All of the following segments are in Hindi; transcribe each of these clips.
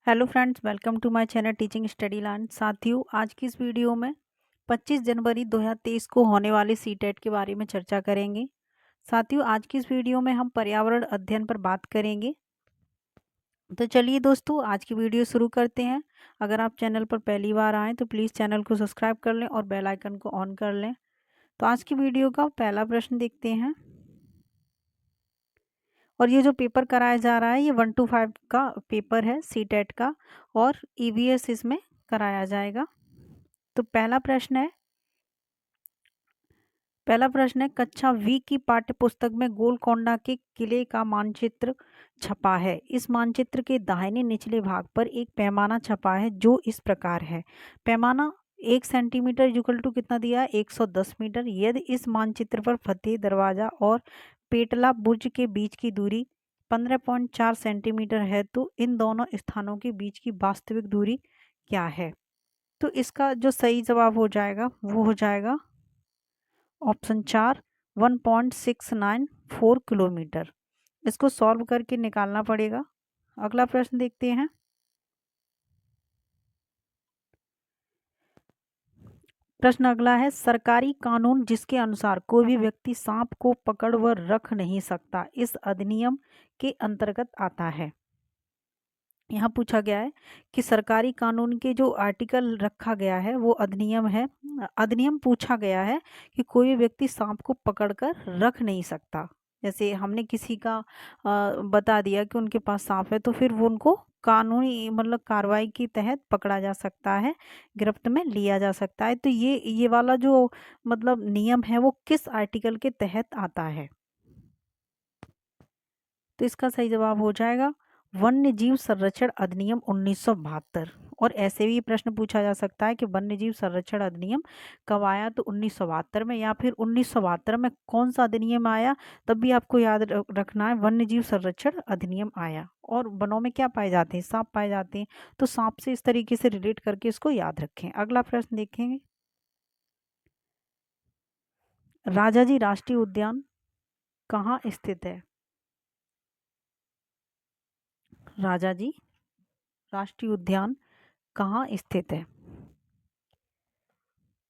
Hello friends, welcome to my channel teaching study learn. साथियों, आज की इस वीडियो में 25 जनवरी 2023 को होने वाले सीटेट के बारे में चर्चा करेंगे। साथियों, आज की इस वीडियो में हम पर्यावरण अध्ययन पर बात करेंगे। तो चलिए दोस्तों, आज की वीडियो शुरू करते हैं। अगर आप चैनल पर पहली बार आएँ तो प्लीज़ चैनल को सब्सक्राइब कर लें और बेल आइकन को ऑन कर लें। तो आज की वीडियो का पहला प्रश्न देखते हैं। और ये जो पेपर कराया जा रहा है ये 1 to 5 का पेपर है सीटेट का, और ईवीएस इसमें कराया जाएगा। तो पहला प्रश्न है कक्षा वी की पाठ्य पुस्तक में गोलकोंडा के किले का मानचित्र छपा है। इस मानचित्र के दाहिने निचले भाग पर एक पैमाना छपा है जो इस प्रकार है। पैमाना 1 सेंटीमीटर इक्वल टू कितना दिया है, 110 मीटर। यदि इस मानचित्र पर फतेह दरवाजा और पेटला बुर्ज के बीच की दूरी 15.4 सेंटीमीटर है तो इन दोनों स्थानों के बीच की वास्तविक दूरी क्या है। तो इसका जो सही जवाब हो जाएगा वो हो जाएगा ऑप्शन 4, 1.694 किलोमीटर। इसको सॉल्व करके निकालना पड़ेगा। अगला प्रश्न देखते हैं। प्रश्न अगला है, सरकारी कानून जिसके अनुसार कोई भी व्यक्ति सांप को पकड़ व रख नहीं सकता इस अधिनियम के अंतर्गत आता है। यहाँ पूछा गया है कि सरकारी कानून के जो आर्टिकल रखा गया है वो अधिनियम है। अधिनियम पूछा गया है कि कोई भी व्यक्ति सांप को पकड़कर रख नहीं सकता। जैसे हमने किसी का बता दिया कि उनके पास सांप है तो फिर वो उनको कानूनी मतलब कार्रवाई के तहत पकड़ा जा सकता है, गिरफ्त में लिया जा सकता है। तो ये वाला जो मतलब नियम है वो किस आर्टिकल के तहत आता है। तो इसका सही जवाब हो जाएगा वन्य जीव संरक्षण अधिनियम 1972। और ऐसे भी प्रश्न पूछा जा सकता है कि वन्य जीव संरक्षण अधिनियम कब आया, तो 1972 में, या फिर 1972 में कौन सा अधिनियम आया, तब भी आपको याद रखना है वन्य जीव संरक्षण अधिनियम आया। और वनों में क्या पाए जाते हैं, सांप पाए जाते हैं, तो सांप से इस तरीके से रिलेट करके इसको याद रखें। अगला प्रश्न देखेंगे। राजाजी राष्ट्रीय उद्यान कहाँ स्थित है। राजाजी राष्ट्रीय उद्यान कहाँ स्थित है।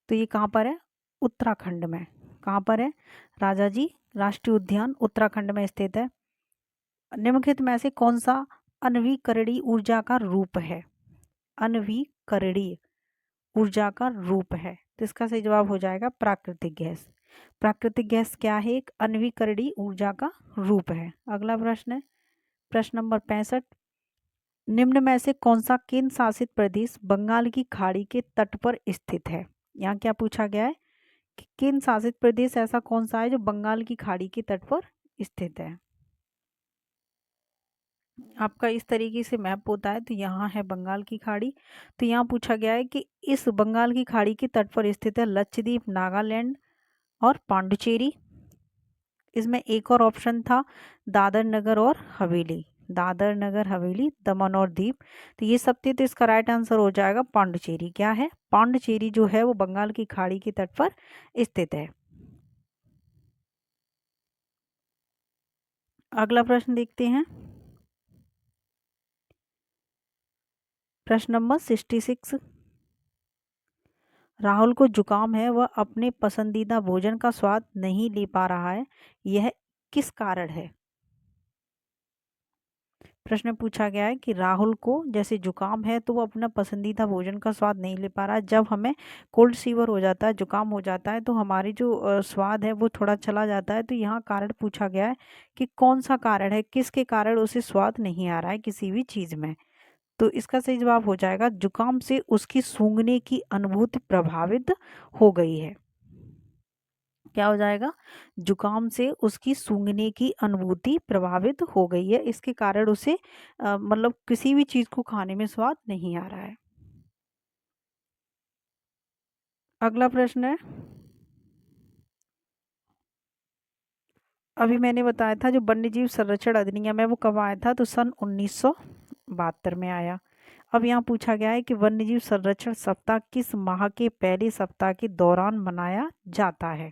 तो ये कहाँ पर है, उत्तराखंड में। कहाँ पर है, राजाजी राष्ट्रीय उद्यान उत्तराखंड में स्थित है। निम्नलिखित में से कौन सा अनवीकरणीय ऊर्जा का रूप है। अनवीकरणीय ऊर्जा का रूप है, तो इसका सही जवाब हो जाएगा प्राकृतिक गैस। प्राकृतिक गैस क्या है, एक अनवीकरणीय ऊर्जा का रूप है। अगला प्रश्न है प्रश्न नंबर 65। निम्न में से कौन सा केंद्र शासित प्रदेश बंगाल की खाड़ी के तट पर स्थित है। यहाँ क्या पूछा गया है कि केंद्र शासित प्रदेश ऐसा कौन सा है जो बंगाल की खाड़ी के तट पर स्थित है। आपका इस तरीके से मैप होता है, तो यहाँ है बंगाल की खाड़ी। तो यहाँ पूछा गया है कि इस बंगाल की खाड़ी के तट पर स्थित है लक्षद्वीप, नागालैंड और पांडुचेरी। इसमें एक और ऑप्शन था दादर नगर और हवेली, दादर नगर हवेली, दमन और दीव। तो ये सब थे, तो इसका राइट आंसर हो जाएगा पांडुचेरी। क्या है, पांडुचेरी जो है वो बंगाल की खाड़ी के तट पर स्थित है। अगला प्रश्न देखते हैं। प्रश्न नंबर 66। राहुल को जुकाम है, वह अपने पसंदीदा भोजन का स्वाद नहीं ले पा रहा है, यह किस कारण है। प्रश्न पूछा गया है कि राहुल को जैसे जुकाम है तो वो अपना पसंदीदा भोजन का स्वाद नहीं ले पा रहा है। जब हमें कोल्ड फीवर हो जाता है, जुकाम हो जाता है, तो हमारी जो स्वाद है वो थोड़ा चला जाता है। तो यहाँ कारण पूछा गया है कि कौन सा कारण है, किसके कारण उसे स्वाद नहीं आ रहा है किसी भी चीज़ में। तो इसका सही जवाब हो जाएगा जुकाम से उसकी सूंघने की अनुभूति प्रभावित हो गई है। क्या हो जाएगा, जुकाम से उसकी सूंघने की अनुभूति प्रभावित हो गई है, इसके कारण उसे मतलब किसी भी चीज को खाने में स्वाद नहीं आ रहा है। अगला प्रश्न है, अभी मैंने बताया था जो वन्यजीव संरक्षण अधिनियम है वो कब आया था, तो सन 1972 में आया। अब यहाँ पूछा गया है कि वन्यजीव संरक्षण सप्ताह किस माह के पहले सप्ताह के दौरान मनाया जाता है।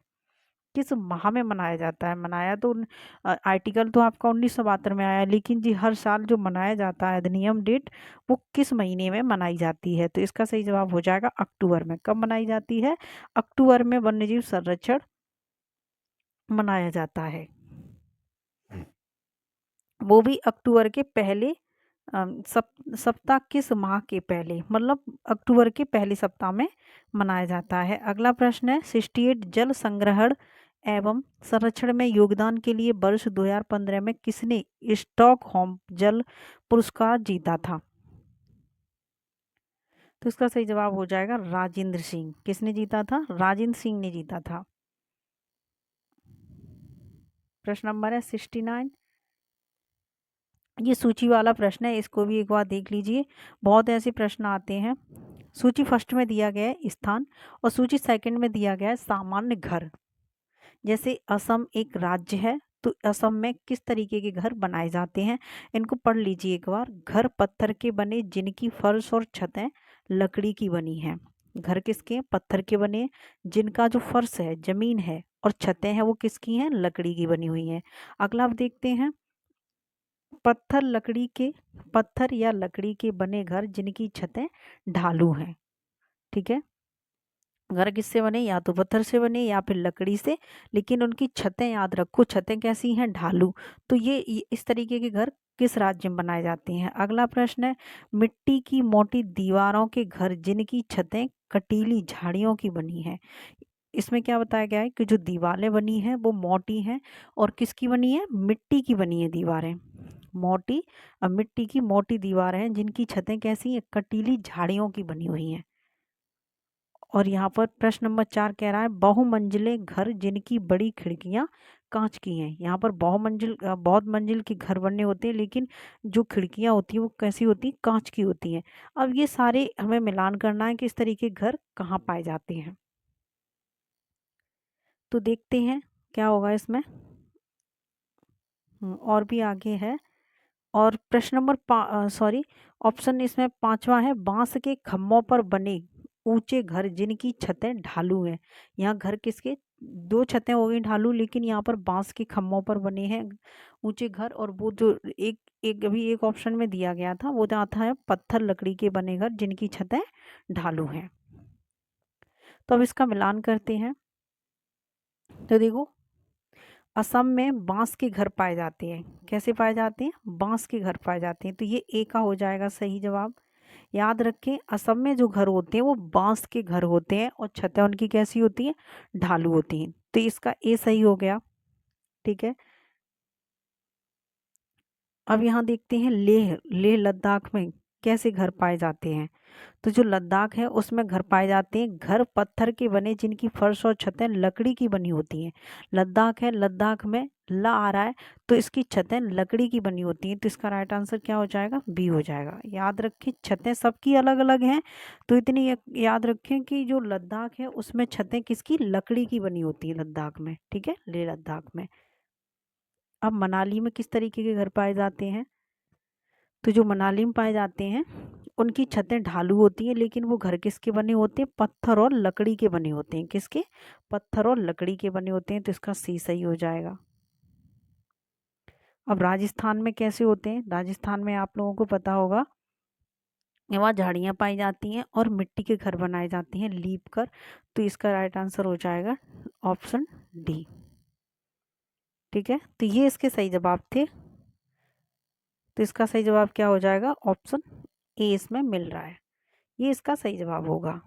किस माह में मनाया जाता है? मनाया तो आर्टिकल तो आपका 1972 में आया, लेकिन जी हर साल जो मनाया जाता है अधिनियम डेट, वो किस महीने में मनाई जाती है? तो इसका सही जवाब हो जाएगा अक्टूबर में। कब मनाई जाती है? अक्टूबर में वन्यजीव संरक्षण मनाया जाता है। वो भी अक्टूबर के पहले सप्ताह किस माह के पहले, मतलब अक्टूबर के पहले सप्ताह में मनाया जाता है। अगला प्रश्न है 68 जल संग्रहण एवं संरक्षण में योगदान के लिए वर्ष 2015 में किसने स्टॉकहोम जल पुरस्कार जीता था? तो इसका सही जवाब हो जाएगा राजेंद्र सिंह। किसने जीता था? राजेंद्र सिंह ने जीता था। प्रश्न नंबर है 69। ये सूची वाला प्रश्न है, इसको भी एक बार देख लीजिए। बहुत ऐसे प्रश्न आते हैं। सूची फर्स्ट में दिया गया है स्थान और सूची सेकंड में दिया गया है सामान्य घर। जैसे असम एक राज्य है, तो असम में किस तरीके के घर बनाए जाते हैं, इनको पढ़ लीजिए एक बार। घर पत्थर के बने जिनकी फर्श और छतें लकड़ी की बनी हैं। घर किसके? पत्थर के बने, जिनका जो फर्श है, जमीन है, और छतें हैं वो किसकी हैं? लकड़ी की बनी हुई हैं। अगला आप देखते हैं पत्थर या लकड़ी के बने घर जिनकी छतें ढालू हैं। ठीक है, घर किससे बने? या तो पत्थर से बने या फिर लकड़ी से, लेकिन उनकी छतें याद रखो, छतें कैसी हैं? ढालू। तो ये इस तरीके के घर किस राज्य में बनाए जाते हैं? अगला प्रश्न है मिट्टी की मोटी दीवारों के घर जिनकी छतें कटीली झाड़ियों की बनी है। इसमें क्या बताया गया है कि जो दीवारें बनी हैं वो मोटी हैं, और किसकी बनी है? मिट्टी की बनी है दीवारें, मोटी। मिट्टी की मोटी दीवारें हैं जिनकी छतें कैसी हैं? कटीली झाड़ियों की बनी हुई हैं। और यहाँ पर प्रश्न नंबर 4 कह रहा है बहुमंजिले घर जिनकी बड़ी खिड़कियां कांच की हैं। यहाँ पर बहुत मंजिल के घर बनने होते हैं, लेकिन जो खिड़कियां होती हैं वो कैसी होती हैं? कांच की होती हैं। अब ये सारे हमें मिलान करना है कि इस तरीके के घर कहाँ पाए जाते हैं। तो देखते हैं क्या होगा इसमें। और भी आगे है। और प्रश्न नंबर सॉरी, ऑप्शन इसमें पांचवा है बांस के खम्भों पर बने ऊंचे घर जिनकी छतें ढालू हैं। यहाँ घर किसके? दो छतें हो गई ढालू, लेकिन यहाँ पर बांस के खम्भों पर बने हैं ऊंचे घर। और वो जो एक एक अभी एक ऑप्शन में दिया गया था वो आता है पत्थर लकड़ी के बने घर जिनकी छतें ढालू हैं। तो अब इसका मिलान करते हैं। तो देखो, असम में बांस के घर पाए जाते हैं। कैसे पाए जाते हैं? बांस के घर पाए जाते हैं। तो ये ए का हो जाएगा सही जवाब। याद रखें असम में जो घर होते हैं वो बांस के घर होते हैं और छतें उनकी कैसी होती हैं? ढालू होती हैं। तो इसका ए सही हो गया। ठीक है, अब यहाँ देखते हैं लेह लेह लद्दाख में कैसे घर पाए जाते हैं। तो जो लद्दाख है उसमें घर पाए जाते हैं घर पत्थर के बने जिनकी फर्श और छतें लकड़ी की बनी होती हैं। लद्दाख है, लद्दाख में ला आ रहा है, तो इसकी छतें लकड़ी की बनी होती हैं। तो इसका राइट आंसर क्या हो जाएगा? बी हो जाएगा। याद रखें छतें सबकी अलग अलग हैं, तो इतनी याद रखें कि जो लद्दाख है उसमें छतें किसकी? लकड़ी की बनी होती है लद्दाख में। ठीक है, लेह लद्दाख में। अब मनाली में किस तरीके के घर पाए जाते हैं? तो जो मनाली में पाए जाते हैं उनकी छतें ढालू होती हैं, लेकिन वो घर किसके बने होते हैं? पत्थर और लकड़ी के बने होते हैं। किसके? पत्थर और लकड़ी के बने होते हैं। तो इसका सी सही हो जाएगा। अब राजस्थान में कैसे होते हैं? राजस्थान में आप लोगों को पता होगा वहाँ झाड़ियाँ पाई जाती हैं और मिट्टी के घर बनाए जाते हैं लीप कर। तो इसका राइट आंसर हो जाएगा ऑप्शन डी। ठीक है, तो ये इसके सही जवाब थे। तो इसका सही जवाब क्या हो जाएगा? ऑप्शन ए इसमें मिल रहा है, ये इसका सही जवाब होगा।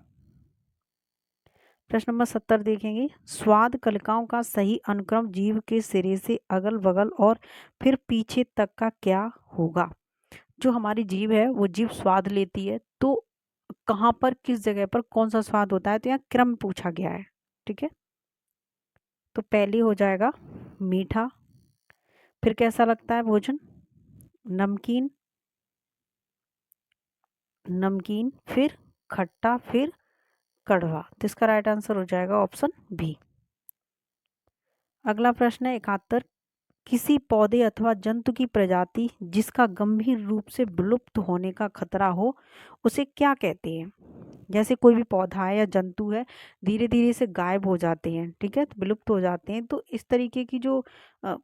प्रश्न नंबर 70 देखेंगे। स्वाद कलिकाओं का सही अनुक्रम जीभ के सिरे से अगल बगल और फिर पीछे तक का क्या होगा? जो हमारी जीभ है वो जीभ स्वाद लेती है, तो कहाँ पर किस जगह पर कौन सा स्वाद होता है? तो यहाँ क्रम पूछा गया है। ठीक है, तो पहले हो जाएगा मीठा, फिर कैसा लगता है भोजन? नमकीन, नमकीन, फिर खट्टा, फिर कड़वा। तो इसका राइट आंसर हो जाएगा ऑप्शन बी। अगला प्रश्न है 71। किसी पौधे अथवा जंतु की प्रजाति जिसका गंभीर रूप से विलुप्त होने का खतरा हो उसे क्या कहते हैं। जैसे कोई भी पौधा है या जंतु है, धीरे धीरे से गायब हो जाते हैं, ठीक है, तो विलुप्त हो जाते हैं, तो इस तरीके की जो अ,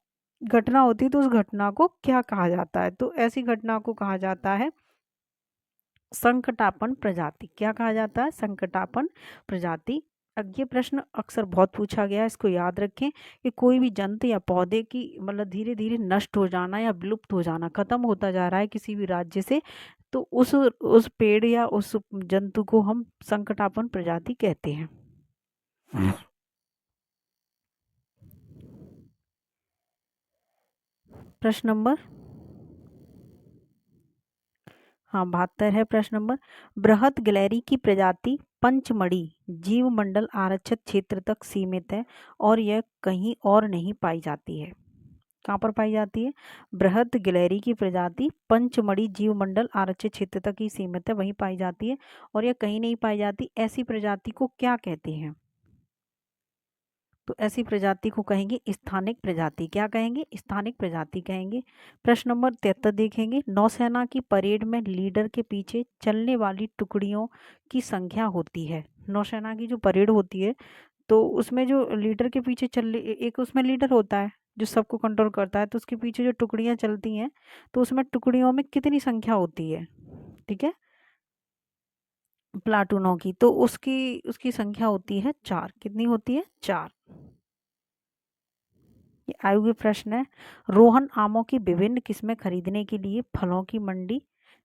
घटना होती है तो उस घटना को क्या कहा जाता है। तो ऐसी घटना को कहा जाता है संकटापन प्रजाति। क्या कहा जाता है? संकटापन प्रजाति। अब ये प्रश्न अक्सर बहुत पूछा गया है, इसको याद रखें कि कोई भी जंतु या पौधे की मतलब धीरे धीरे नष्ट हो जाना या विलुप्त हो जाना, खत्म होता जा रहा है किसी भी राज्य से, तो उस पेड़ या उस जंतु को हम संकटापन प्रजाति कहते हैं। प्रश्न नंबर, हाँ 72 है प्रश्न नंबर। बृहत गिलहरी की प्रजाति पंचमढ़ी जीवमंडल आरक्षित क्षेत्र तक सीमित है और यह कहीं और नहीं पाई जाती है। कहाँ पर पाई जाती है? बृहत गिलहरी की प्रजाति पंचमढ़ी जीवमंडल आरक्षित क्षेत्र तक ही सीमित है, वहीं पाई जाती है और यह कहीं नहीं पाई जाती। ऐसी प्रजाति को क्या कहते हैं? तो ऐसी प्रजाति को कहेंगे स्थानिक प्रजाति। क्या कहेंगे? स्थानिक प्रजाति कहेंगे। प्रश्न नंबर 73 देखेंगे। नौसेना की परेड में लीडर के पीछे चलने वाली टुकड़ियों की संख्या होती है। नौसेना की जो परेड होती है तो उसमें जो लीडर के पीछे एक उसमें लीडर होता है जो सबको कंट्रोल करता है, तो उसके पीछे जो टुकड़ियां चलती हैं तो उसमें टुकड़ियों में कितनी संख्या होती है, ठीक है, प्लाटूनों की, तो उसकी उसकी संख्या होती है 4। कितनी होती है? 4। ये आयु के प्रश्न है। रोहन आमों की विभिन्न किस्में खरीदने के लिए फलों की मंडी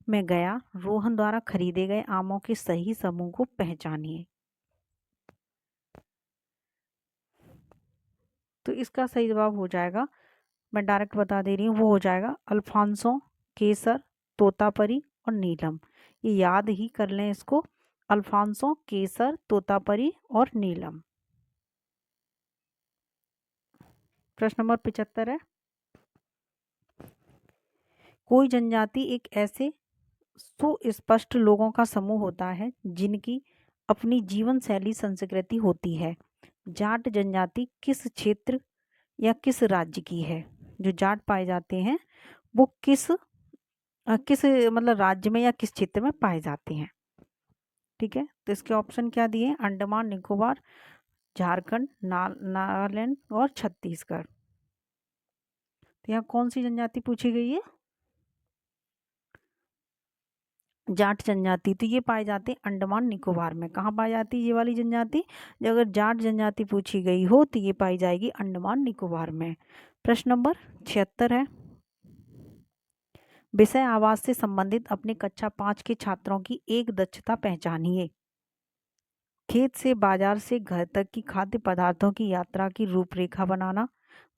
में गया। रोहन द्वारा खरीदे गए आमों के सही समूह को पहचानिए। तो इसका सही जवाब हो जाएगा, मैं डायरेक्ट बता दे रही हूँ, वो हो जाएगा अल्फांसो, केसर, तोतापरी और नीलम। ये याद ही कर लें इसको, अल्फांसो, केसर, तोतापरी और नीलम। प्रश्न नंबर 75 है। कोई जनजाति एक ऐसे सुस्पष्ट लोगों का समूह होता है जिनकी अपनी जीवन शैली संस्कृति होती है। जाट जनजाति किस क्षेत्र या किस राज्य की है? जो जाट पाए जाते हैं वो किस मतलब राज्य में या किस क्षेत्र में पाए जाते हैं, ठीक है। तो इसके ऑप्शन क्या दिए? अंडमान निकोबार, झारखंड, नागालैंड और छत्तीसगढ़। तो यहाँ कौन सी जनजाति पूछी गई है? जाट जनजाति। तो ये पाए जाते हैं अंडमान निकोबार में। कहाँ पाई जाती है ये वाली जनजाति? जब अगर जाट जनजाति पूछी गई हो तो ये पाई जाएगी अंडमान निकोबार में। प्रश्न नंबर 76 है। विषय आवास से संबंधित अपने कक्षा 5 के छात्रों की एक दक्षता पहचानिए। खेत से बाजार से घर तक की खाद्य पदार्थों की यात्रा की रूपरेखा बनाना,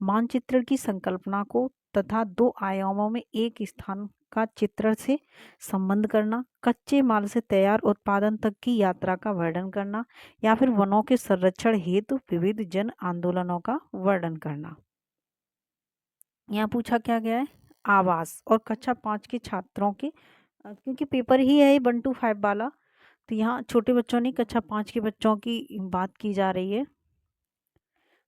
मानचित्र की संकल्पना को तथा 2 आयामों में एक स्थान का चित्र से संबंध करना, कच्चे माल से तैयार उत्पादन तक की यात्रा का वर्णन करना, या फिर वनों के संरक्षण हेतु विविध जन आंदोलनों का वर्णन करना। यहाँ पूछा क्या गया है? आवास और कक्षा 5 के छात्रों के, क्योंकि पेपर ही है 1 to 5 वाला, तो यहाँ छोटे बच्चों नहीं, कक्षा 5 के बच्चों की बात की जा रही है।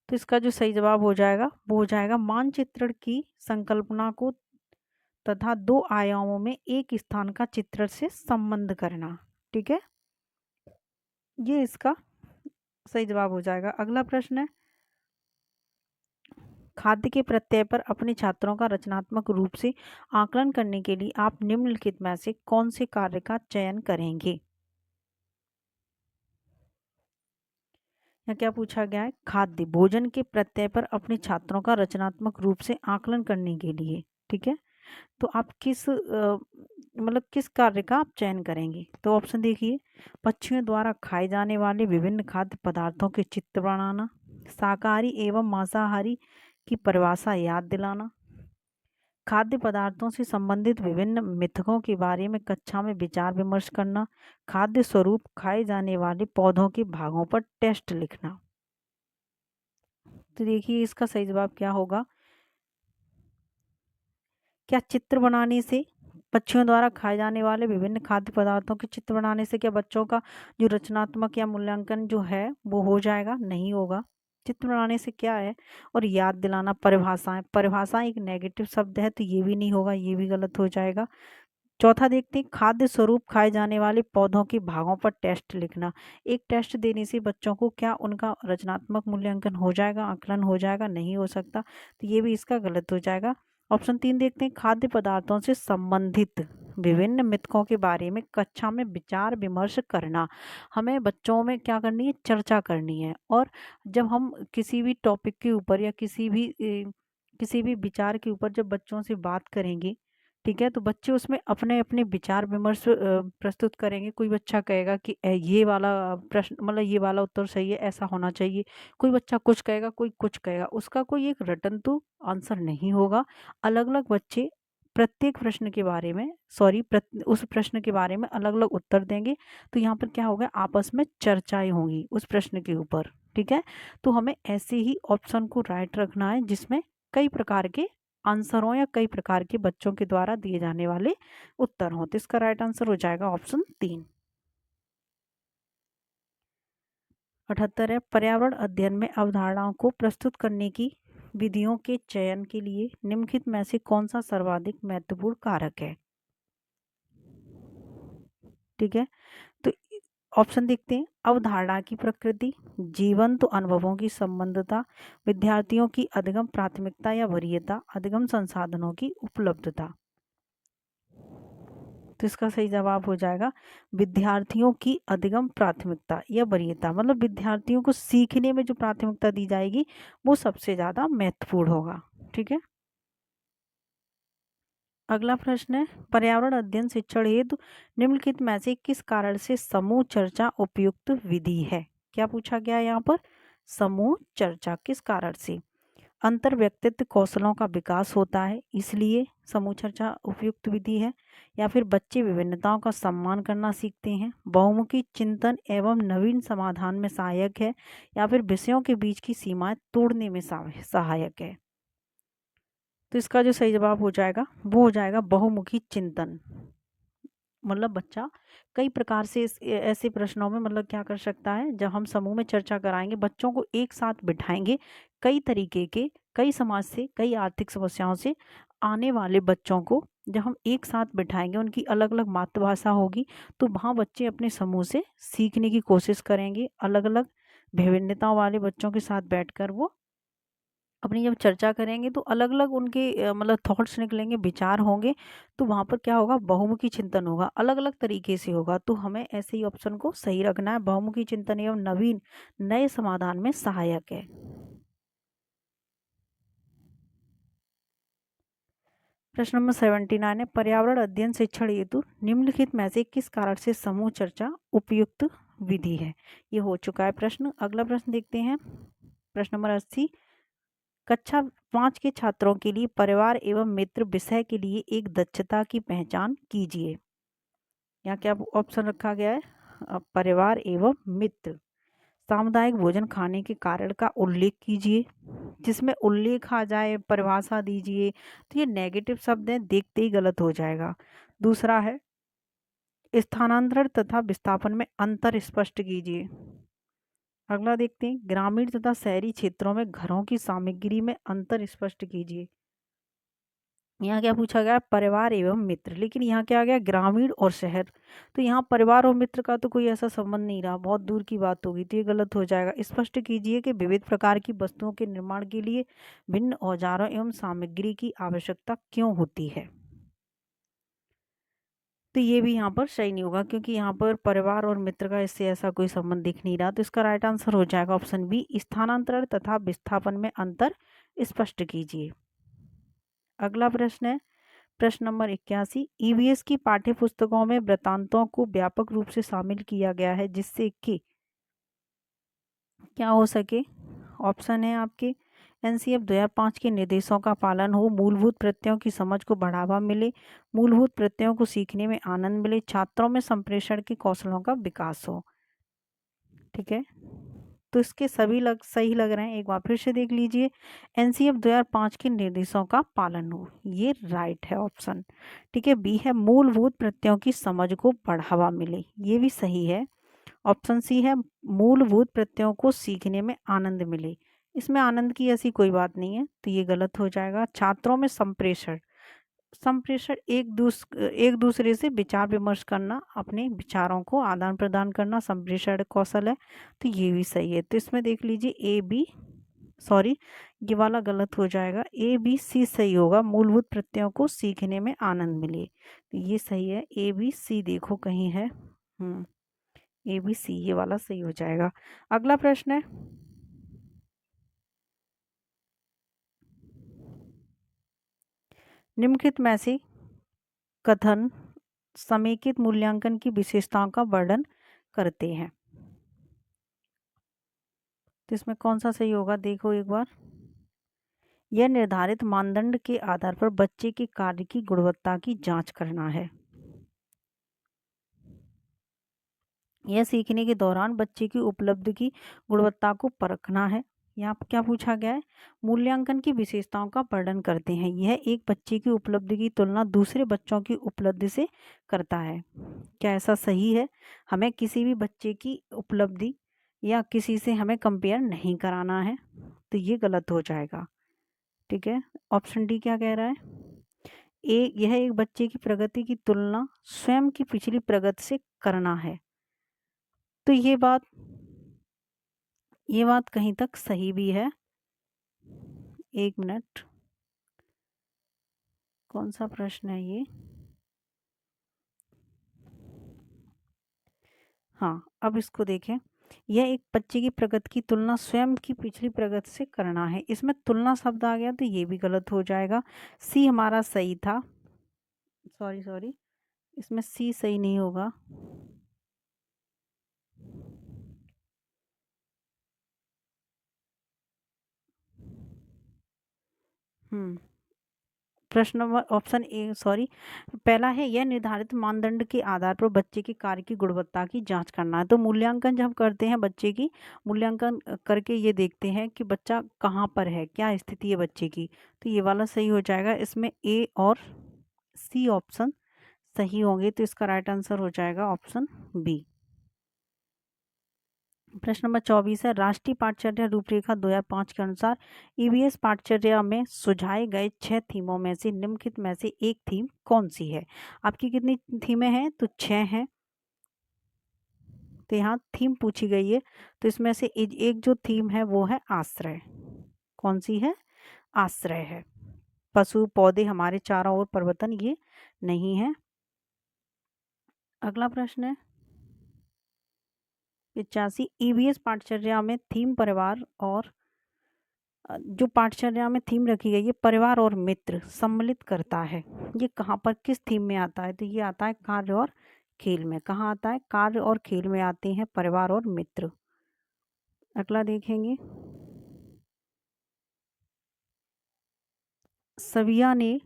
तो इसका जो सही जवाब हो जाएगा वो हो जाएगा मानचित्रण की संकल्पना को तथा 2 आयामों में एक स्थान का चित्र से संबंध करना, ठीक है, ये इसका सही जवाब हो जाएगा। अगला प्रश्न है। खाद्य के प्रत्यय पर अपने छात्रों का रचनात्मक रूप से आकलन करने के लिए आप निम्नलिखित में से कौन से कार्य का चयन करेंगे? यहाँ क्या पूछा गया है? खाद्य भोजन के प्रत्यय पर अपने छात्रों का रचनात्मक रूप से आकलन करने के लिए, ठीक है, तो आप किस मतलब किस कार्य का आप चयन करेंगे? तो ऑप्शन देखिए। पक्षियों द्वारा खाए जाने वाले विभिन्न खाद्य पदार्थों के चित्र बनाना, शाकाहारी एवं मांसाहारी की परिभाषा याद दिलाना, खाद्य पदार्थों से संबंधित विभिन्न मिथकों के बारे में कक्षा में विचार विमर्श करना, खाद्य स्वरूप खाए जाने वाले पौधों के भागों पर टेस्ट लिखना। तो देखिए इसका सही जवाब क्या होगा? क्या चित्र बनाने से, पक्षियों द्वारा खाए जाने वाले विभिन्न खाद्य पदार्थों के चित्र बनाने से क्या बच्चों का जो रचनात्मक या मूल्यांकन जो है वो हो जाएगा? नहीं होगा। चित्र बनाने से क्या है, और याद दिलाना, परिभाषाएं, परिभाषा एक नेगेटिव शब्द है तो ये भी नहीं होगा, ये भी गलत हो जाएगा। चौथा देखते हैं, खाद्य स्वरूप खाए जाने वाले पौधों के भागों पर टेस्ट लिखना। एक टेस्ट देने से बच्चों को क्या उनका रचनात्मक मूल्यांकन हो जाएगा, आकलन हो जाएगा, नहीं हो सकता, तो ये भी इसका गलत हो जाएगा। ऑप्शन 3 देखते हैं, खाद्य पदार्थों से संबंधित विभिन्न मिथकों के बारे में कक्षा में विचार विमर्श करना। हमें बच्चों में क्या करनी है, चर्चा करनी है। और जब हम किसी भी टॉपिक के ऊपर या किसी भी विचार के ऊपर जब बच्चों से बात करेंगे, ठीक है, तो बच्चे उसमें अपने अपने विचार विमर्श प्रस्तुत करेंगे। कोई बच्चा कहेगा कि ये वाला प्रश्न, मतलब ये वाला उत्तर सही है, ऐसा होना चाहिए। कोई बच्चा कुछ कहेगा, कोई कुछ कहेगा, उसका कोई एक रटन तो आंसर नहीं होगा। अलग अलग बच्चे प्रत्येक प्रश्न के बारे में, उस प्रश्न के बारे में अलग अलग उत्तर देंगे। तो यहाँ पर क्या होगा, आपस में चर्चाएं होंगी उस प्रश्न के ऊपर, ठीक है। तो हमें ऐसे ही ऑप्शन को राइट रखना है जिसमें कई प्रकार के आंसर हो या कई प्रकार के बच्चों के द्वारा दिए जाने वाले उत्तर हों। तो इसका राइट आंसर हो जाएगा ऑप्शन 3। 78 है, पर्यावरण अध्ययन में अवधारणाओं को प्रस्तुत करने की विधियों के चयन के लिए निम्नलिखित में से कौन सा सर्वाधिक महत्वपूर्ण कारक है। ठीक है, तो ऑप्शन देखते हैं, अवधारणा की प्रकृति, जीवंत अनुभवों की संबंधता, विद्यार्थियों की अधिगम प्राथमिकता या वरीयता, अधिगम संसाधनों की उपलब्धता। तो इसका सही जवाब हो जाएगा विद्यार्थियों की अधिगम प्राथमिकता या वरीयता, मतलब विद्यार्थियों को सीखने में जो प्राथमिकता दी जाएगी वो सबसे ज्यादा महत्वपूर्ण होगा। ठीक है, अगला प्रश्न है, पर्यावरण अध्ययन शिक्षण हेतु निम्नलिखित में से किस कारण से समूह चर्चा उपयुक्त विधि है। क्या पूछा गया है यहाँ पर, समूह चर्चा किस कारण से। अंतर व्यक्तित्व कौशलों का विकास होता है इसलिए समूह चर्चा उपयुक्त विधि है, या फिर बच्चे विभिन्नताओं का सम्मान करना सीखते हैं, बहुमुखी चिंतन एवं नवीन समाधान में सहायक है, या फिर विषयों के बीच की सीमाएं तोड़ने में सहायक है। तो इसका जो सही जवाब हो जाएगा वो हो जाएगा बहुमुखी चिंतन। मतलब बच्चा कई प्रकार से ऐसे प्रश्नों में मतलब क्या कर सकता है, जब हम समूह में चर्चा कराएंगे, बच्चों को एक साथ बिठाएंगे, कई तरीके के, कई समाज से, कई आर्थिक समस्याओं से आने वाले बच्चों को जब हम एक साथ बिठाएंगे, उनकी अलग अलग मातृभाषा होगी, तो वहाँ बच्चे अपने समूह से सीखने की कोशिश करेंगे। अलग अलग विभिन्नताओं वाले बच्चों के साथ बैठकर वो अपनी जब चर्चा करेंगे तो अलग अलग उनके मतलब थॉट्स निकलेंगे, विचार होंगे, तो वहाँ पर क्या होगा, बहुमुखी चिंतन होगा, अलग अलग तरीके से होगा। तो हमें ऐसे ही ऑप्शन को सही रखना है, बहुमुखी चिंतन एवं नवीन नए समाधान में सहायक है। प्रश्न नंबर 79 है, पर्यावरण अध्ययन शिक्षण हेतु निम्नलिखित में से किस कारण से समूह चर्चा उपयुक्त विधि है। ये हो चुका है प्रश्न। अगला प्रश्न देखते हैं, प्रश्न नंबर 80, कक्षा 5 के छात्रों के लिए परिवार एवं मित्र विषय के लिए एक दक्षता की पहचान कीजिए। यहाँ क्या ऑप्शन रखा गया है, परिवार एवं मित्र, सामुदायिक भोजन खाने के कारण का उल्लेख कीजिए। जिसमें उल्लेख आ जाए, परिभाषा दीजिए, तो ये नेगेटिव शब्द है, देखते ही गलत हो जाएगा। दूसरा है, स्थानांतरण तथा विस्थापन में अंतर स्पष्ट कीजिए। अगला देखते हैं, ग्रामीण तथा शहरी क्षेत्रों में घरों की सामग्री में अंतर स्पष्ट कीजिए। यहाँ क्या पूछा गया, परिवार एवं मित्र, लेकिन यहाँ क्या आ गया, ग्रामीण और शहर, तो यहाँ परिवार और मित्र का तो कोई ऐसा संबंध नहीं रहा, बहुत दूर की बात होगी, तो ये गलत हो जाएगा। स्पष्ट कीजिए कि विविध प्रकार की वस्तुओं के निर्माण के लिए भिन्न औजारों एवं सामग्री की आवश्यकता क्यों होती है। तो ये भी यहाँ पर सही नहीं होगा, क्योंकि यहाँ पर परिवार और मित्र का इससे ऐसा कोई संबंध दिख नहीं रहा। तो इसका राइट आंसर हो जाएगा ऑप्शन बी, स्थानांतरण तथा विस्थापन में अंतर स्पष्ट कीजिए। अगला प्रश्न है, प्रश्न नंबर 81, ईवीएस की पाठ्य पुस्तकों में वृत्तांतों को व्यापक रूप से शामिल किया गया है जिससे कि क्या हो सके। ऑप्शन है आपके, एनसीएफ 2005 के निर्देशों का पालन हो, मूलभूत प्रत्ययों की समझ को बढ़ावा मिले, मूलभूत प्रत्ययों को सीखने में आनंद मिले, छात्रों में संप्रेषण के कौशलों का विकास हो। ठीक है, तो इसके सभी सही लग रहे हैं, एक बार फिर से देख लीजिए। एनसीएफ 2005 के निर्देशों का पालन हो, ये राइट है ऑप्शन। ठीक है, बी है मूलभूत प्रत्ययों की समझ को बढ़ावा मिले, ये भी सही है। ऑप्शन सी है मूलभूत प्रत्ययों को सीखने में आनंद मिले। इसमें आनंद की ऐसी कोई बात नहीं है, तो ये गलत हो जाएगा। छात्रों में संप्रेषण, संप्रेषण एक दूसरे से विचार विमर्श करना, अपने विचारों को आदान प्रदान करना संप्रेषण कौशल है, तो ये भी सही है। तो इसमें देख लीजिए ए बी, सॉरी ये वाला गलत हो जाएगा, ए बी सी सही होगा, मूलभूत प्रत्ययों को सीखने में आनंद मिले, तो ये सही है। ए बी सी देखो कहीं है, ए बी सी ये वाला सही हो जाएगा। अगला प्रश्न है, निम्नलिखित में से कथन समेकित मूल्यांकन की विशेषताओं का वर्णन करते हैं, तो इसमें कौन सा सही होगा देखो एक बार। यह निर्धारित मानदंड के आधार पर बच्चे के कार्य की गुणवत्ता की जांच करना है। यह सीखने के दौरान बच्चे की उपलब्धि की गुणवत्ता को परखना है। यहाँ पर क्या पूछा गया है, मूल्यांकन की विशेषताओं का वर्णन करते हैं। यह एक बच्चे की उपलब्धि की तुलना दूसरे बच्चों की उपलब्धि से करता है। क्या ऐसा सही है? हमें किसी भी बच्चे की उपलब्धि या किसी से हमें कंपेयर नहीं कराना है, तो ये गलत हो जाएगा। ठीक है, ऑप्शन डी क्या कह रहा है, यह एक बच्चे की प्रगति की तुलना स्वयं की पिछली प्रगति से करना है, तो ये बात कहीं तक सही भी है। एक मिनट, कौन सा प्रश्न है ये, हाँ अब इसको देखें। यह एक बच्चे की प्रगति की तुलना स्वयं की पिछली प्रगति से करना है, इसमें तुलना शब्द आ गया तो ये भी गलत हो जाएगा। सी हमारा सही था, सॉरी इसमें सी सही नहीं होगा। प्रश्न नंबर ऑप्शन ए, सॉरी पहला है यह निर्धारित मानदंड के आधार पर बच्चे के कार्य की गुणवत्ता की जांच करना है। तो मूल्यांकन जब करते हैं बच्चे की, मूल्यांकन करके ये देखते हैं कि बच्चा कहाँ पर है, क्या स्थिति है बच्चे की, तो ये वाला सही हो जाएगा। इसमें ए और सी ऑप्शन सही होंगे, तो इसका राइट आंसर हो जाएगा ऑप्शन बी। प्रश्न नंबर 24 है राष्ट्रीय पाठचर्या रूपरेखा 2005 के अनुसार ईवीएस पाठचर्या में सुझाए गए 6 थीमों में से निम्नलिखित में से एक थीम कौन सी है। आपकी कितनी थीमें हैं, तो 6 हैं, तो यहाँ थीम पूछी गई है, तो इसमें से एक जो थीम है वो है आश्रय। कौन सी है, आश्रय है। पशु पौधे हमारे चारों ओर परिवर्तन ये नहीं है। अगला प्रश्न है 85 ईवीएस पाठचर्या में थीम परिवार और जो पाठचर्या में थीम रखी गई है परिवार और मित्र सम्मिलित करता है, ये कहाँ पर किस थीम में आता है, तो ये आता है कार्य और खेल में। कहाँ आता है, कार्य और खेल में आते हैं परिवार और मित्र। अगला देखेंगे, सविया ने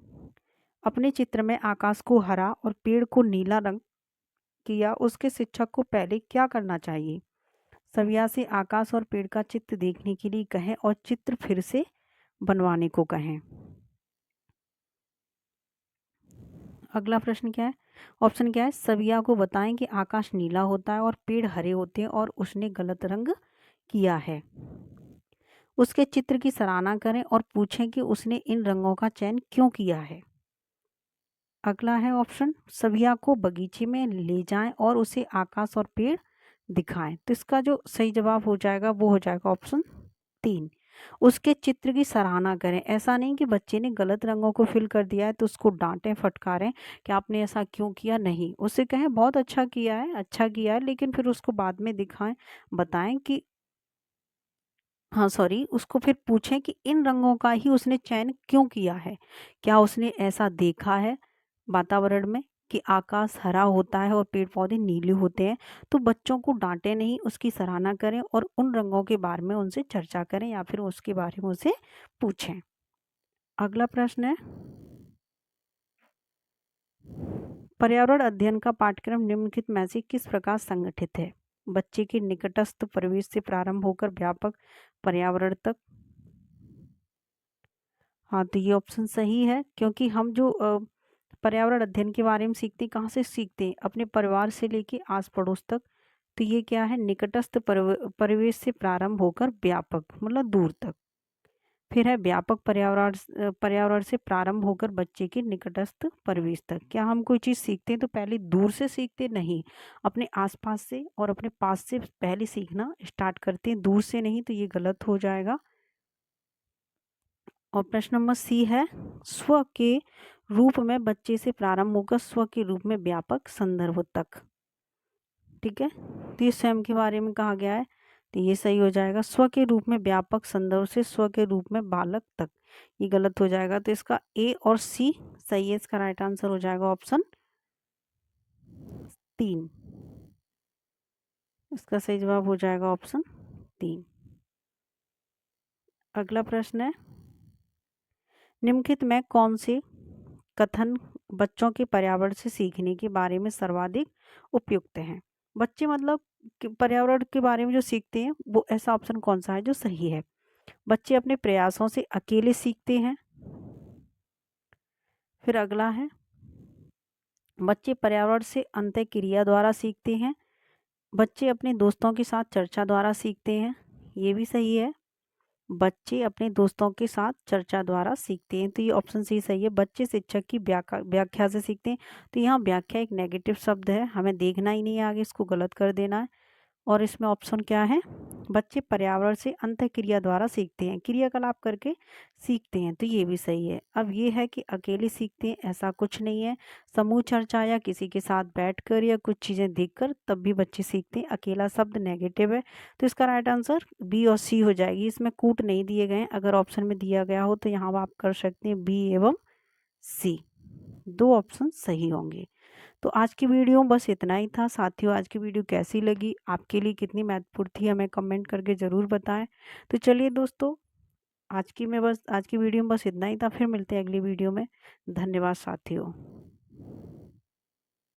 अपने चित्र में आकाश को हरा और पेड़ को नीला रंग किया, उसके शिक्षक को पहले क्या करना चाहिए। सविया से आकाश और पेड़ का चित्र देखने के लिए कहें और चित्र फिर से बनवाने को कहें। अगला प्रश्न क्या है, ऑप्शन क्या है, सविया को बताएं कि आकाश नीला होता है और पेड़ हरे होते हैं और उसने गलत रंग किया है। उसके चित्र की सराहना करें और पूछें कि उसने इन रंगों का चयन क्यों किया है। अगला है ऑप्शन, सविया को बगीचे में ले जाएं और उसे आकाश और पेड़ दिखाएं, तो इसका जो सही जवाब हो जाएगा वो हो जाएगा ऑप्शन 3। उसके चित्र की सराहना करें, ऐसा नहीं कि बच्चे ने गलत रंगों को फिल कर दिया है तो उसको डांटें फटकारें कि आपने ऐसा क्यों किया, नहीं, उसे कहें बहुत अच्छा किया है, अच्छा किया है, लेकिन फिर उसको बाद में दिखाएं, बताएं कि हाँ सॉरी उसको फिर पूछें कि इन रंगों का ही उसने चयन क्यों किया है, क्या उसने ऐसा देखा है वातावरण में कि आकाश हरा होता है और पेड़ पौधे नीले होते हैं। तो बच्चों को डांटे नहीं, उसकी सराहना करें और उन रंगों के बारे में उनसे चर्चा करें या फिर उसके बारे में उनसे पूछें। अगला प्रश्न है, पर्यावरण अध्ययन का पाठ्यक्रम निम्नलिखित में से किस प्रकार संगठित है। बच्चे के निकटस्थ परिवेश से प्रारंभ होकर व्यापक पर्यावरण तक। हाँ तो ये ऑप्शन सही है, क्योंकि हम जो पर्यावरण अध्ययन के बारे में सीखते हैं, कहाँ से सीखते हैं, अपने परिवार से लेके आस पड़ोस तक, तो ये क्या है, निकटस्थ परिवेश से प्रारंभ होकर व्यापक मतलब दूर तक। फिर है व्यापक पर्यावरण से प्रारंभ होकर बच्चे के निकटस्थ परिवेश तक। क्या हम कोई चीज़ सीखते हैं तो पहले दूर से सीखते नहीं, अपने आसपास से और अपने पास से पहले सीखना स्टार्ट करते हैं, दूर से नहीं, तो ये गलत हो जाएगा। और प्रश्न नंबर सी है, स्व के रूप में बच्चे से प्रारंभ होकर स्व के रूप में व्यापक संदर्भ तक। ठीक है, तो ये स्वयं के बारे में कहा गया है, तो ये सही हो जाएगा। स्व के रूप में व्यापक संदर्भ से स्व के रूप में बालक तक, ये गलत हो जाएगा। तो इसका ए और सी सही है, इसका राइट आंसर हो जाएगा ऑप्शन 3। इसका सही जवाब हो जाएगा ऑप्शन 3। अगला प्रश्न है, निम्नलिखित में कौन से कथन बच्चों के पर्यावरण से सीखने के बारे में सर्वाधिक उपयुक्त हैं? बच्चे मतलब पर्यावरण के बारे में जो सीखते हैं वो ऐसा ऑप्शन कौन सा है जो सही है? बच्चे अपने प्रयासों से अकेले सीखते हैं। फिर अगला है, बच्चे पर्यावरण से अंतःक्रिया द्वारा सीखते हैं। बच्चे अपने दोस्तों के साथ चर्चा द्वारा सीखते हैं, ये भी सही है। बच्चे अपने दोस्तों के साथ चर्चा द्वारा सीखते हैं, तो ये ऑप्शन सी सही है। बच्चे शिक्षक की व्याख्या से सीखते हैं, तो यहाँ व्याख्या एक नेगेटिव शब्द है, हमें देखना ही नहीं है आगे, इसको गलत कर देना है। और इसमें ऑप्शन क्या है, बच्चे पर्यावरण से अंतःक्रिया द्वारा सीखते हैं, क्रियाकलाप करके सीखते हैं, तो ये भी सही है। अब ये है कि अकेले सीखते हैं, ऐसा कुछ नहीं है। समूह चर्चा या किसी के साथ बैठकर या कुछ चीज़ें देखकर तब भी बच्चे सीखते हैं, अकेला शब्द नेगेटिव है, तो इसका राइट आंसर बी और सी हो जाएगी। इसमें कूट नहीं दिए गए हैं, अगर ऑप्शन में दिया गया हो तो यहाँ आप कर सकते हैं बी एवं सी, 2 ऑप्शन सही होंगे। तो आज की वीडियो बस इतना ही था साथियों। आज की वीडियो कैसी लगी, आपके लिए कितनी महत्वपूर्ण थी, हमें कमेंट करके ज़रूर बताएं। तो चलिए दोस्तों, आज की वीडियो में बस इतना ही था, फिर मिलते हैं अगली वीडियो में। धन्यवाद साथियों।